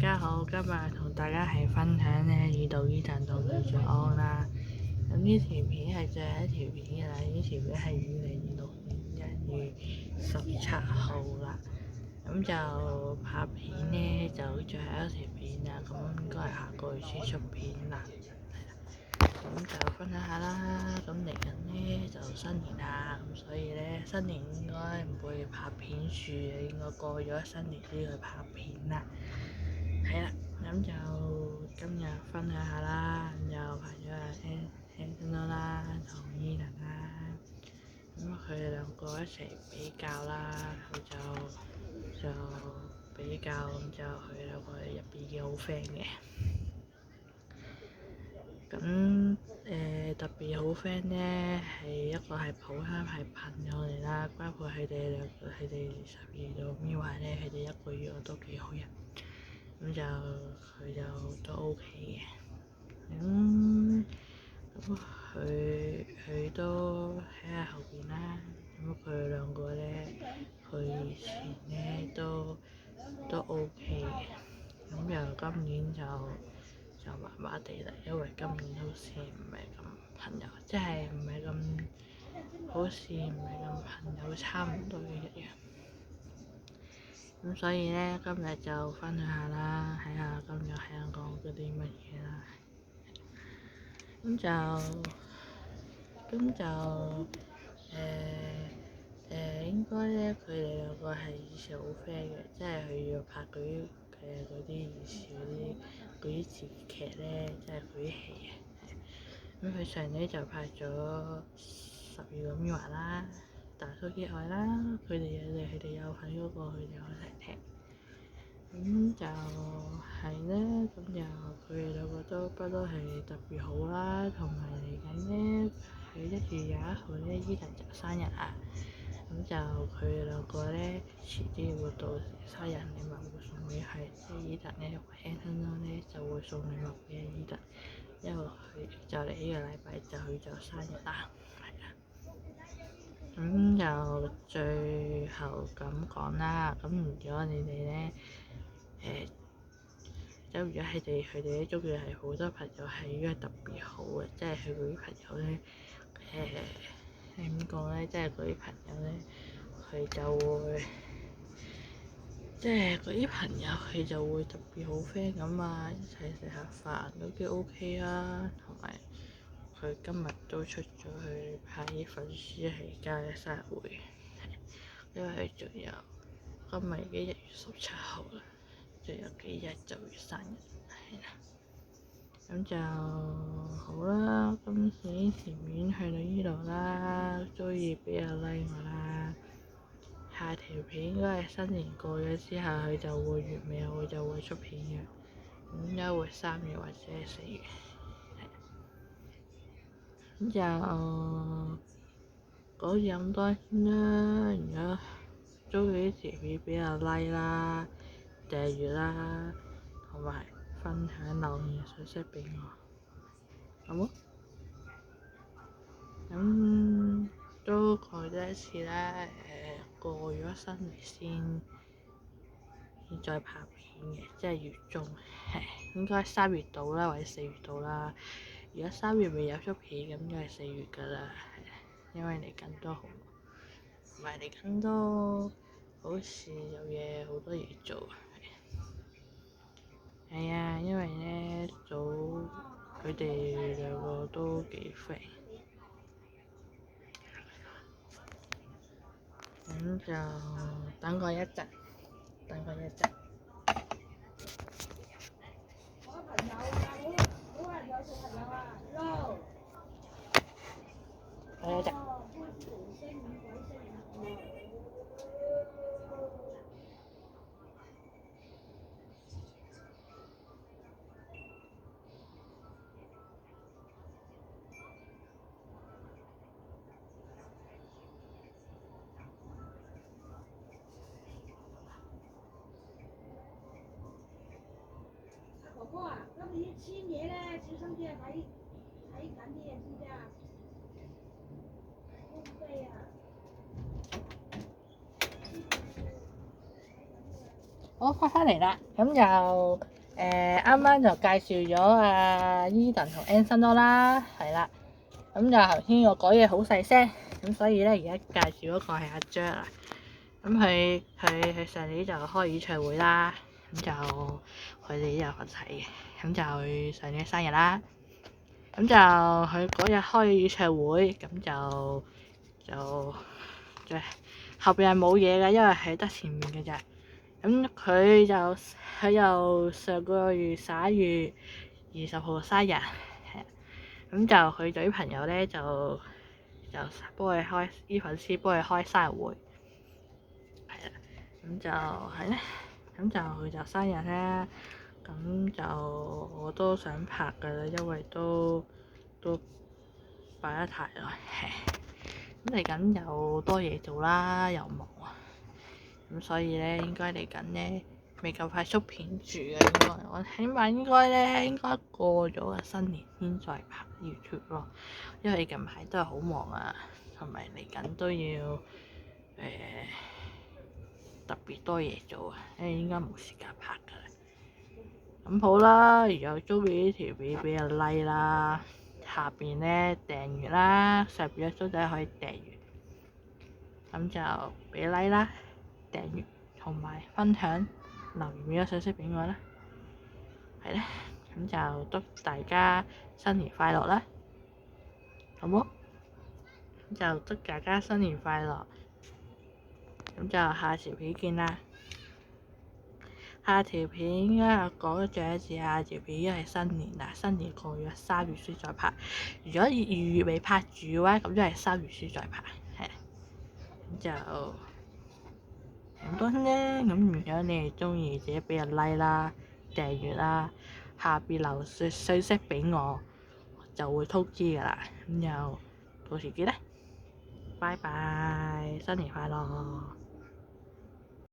家好，今日同大家係分享呢《異度伊藤道具罪案》啦。咁呢條片係最後一條片嘅啦，呢條片係2026年1月17號啦。咁就拍片呢，就最後一條片啦，咁應該係下個月先出片啦。咁就分享下啦。咁嚟緊呢就新年啦，咁所以呢新年應該唔會拍片住嘅，應該過咗新年先去拍片啦。係啦，咁就今日分享下啦，咁就拍咗阿 Anson 啦同 Ethan 啦，咁佢哋兩個一齊比較啦，佢就比較，咁就佢兩個入邊嘅好 friend 嘅。咁特別好 friend 呢，係一個係普香係朋友嚟啦，包括佢哋兩個，佢哋12度咪話呢，佢哋一個月我都幾好人，咁就佢就都 OK 嘅。咁佢都喺下後邊啦。咁佢哋兩個呢，佢以前呢都 OK 嘅。咁又今年就麻麻地啦，因為今年好似唔係咁朋友，即係唔係咁，好似唔係咁朋友，差唔多嘅一樣。咁所以呢，今日就分享下啦，睇下今日係講嗰啲乜嘢啦。咁應該呢，佢哋兩個係以前好 friend 嘅，即係佢要拍嗰啲以前嗰啲電視劇呢，即係嗰啲戲嘅。咁佢上年就拍咗12個咪話啦，大叔的愛啦，佢哋有份嗰個，佢哋有一齊踢。咁就係咧，咁就佢哋兩個都不嬲係特別好啦，同埋嚟緊呢，佢1月21號呢，Ethan就生日啊，咁就佢哋兩個呢，遲啲會到時生日禮物會送俾佢，即係Ethan呢，Anson呢就會送禮物俾Ethan，因為佢就嚟呢個禮拜就佢就生日啦，係啊。咁就最後咁講啦，咁如果你哋呢，如果佢哋咧中意係好多朋友係應該特別好嘅，即係佢嗰啲朋友咧，點講咧？即係嗰啲朋友咧，佢就會，即係嗰啲朋友佢就會特別好 friend 咁啊，一齊食下飯都幾 OK 啊，同埋佢今日都出咗去拍啲粉絲係家嘅生日會，因為仲有今日已經1月17號啦。仲有幾日就要生日，係啦，咁就好啦。今次條片去到呢度啦，鍾意畀個 like 我啦。下條片應該係新年過咗之後，佢就會月尾佢就會出片嘅，應該會3月或者係4月，咁就講住咁多先啦。如果鍾意呢條片畀個 like 啦，訂閱啦，同埋分享留言信息畀我，好冇？咁都講多一次啦，過咗新年先再拍片嘅，即係月中，應該3月到啦，或者4月到啦。如果3月未有出片，咁應該係4月㗎啦，因為嚟緊都好，唔係嚟緊都好似有嘢好多嘢做。係啊，因為呢佢哋兩個都幾 friend，咁就等我一陣。哥哥啊，咁你簽嘢咧，小心啲啊！睇緊啲嘢知唔知啊？封飛啊！好，翻嚟啦，咁就啱啱就介紹咗阿 Eden 同 Anson 咯啦，係啦。咁就頭先我講嘢好細聲，咁所以咧而家介紹嗰個係阿 Jack 啊。咁佢上年就開演唱會啦，咁就佢哋有份齊嘅，咁就佢上年生日啦。咁就佢嗰日開演唱會，咁就後邊係冇嘢嘅，因為係得前面嘅咋。咁佢又上個月11月20號生日，咁就佢女朋友咧就幫佢開啲粉絲幫佢開生日會，係啦，咁就係咧，咁就佢就生日咧，咁就我都想拍㗎啦，因為都擺得太耐，咁嚟緊又多嘢做啦，又忙啊，咁所以咧應該嚟緊咧未夠快出片住嘅，我起碼應該過咗個新年先再拍 YouTube 咯，因為近排都係好忙啊，同埋嚟緊都要特別多嘢做啊，應該冇時間拍㗎啦。咁好啦，如果中意呢條片俾個 like 啦，下邊咧訂閱啦，上邊嘅鐘仔可以訂閱，咁就俾 like 啦，訂閱同埋分享，留言俾個信息俾我啦，係咧，咁就祝大家新年快樂啦，好冇？咁就祝大家新年快樂，咁就下條片見啦。下條片應該有講咗一次，下條片因為新年啦，新年過咗3月先再拍。如果2月未拍住嘅話，咁就係3月先再拍，係。咁就咁多咧。咁如果你哋中意，記得俾個 like 啦、訂閱啦，下邊留信息俾我，就會通知㗎啦。咁就到時見啦，拜拜，新年快樂！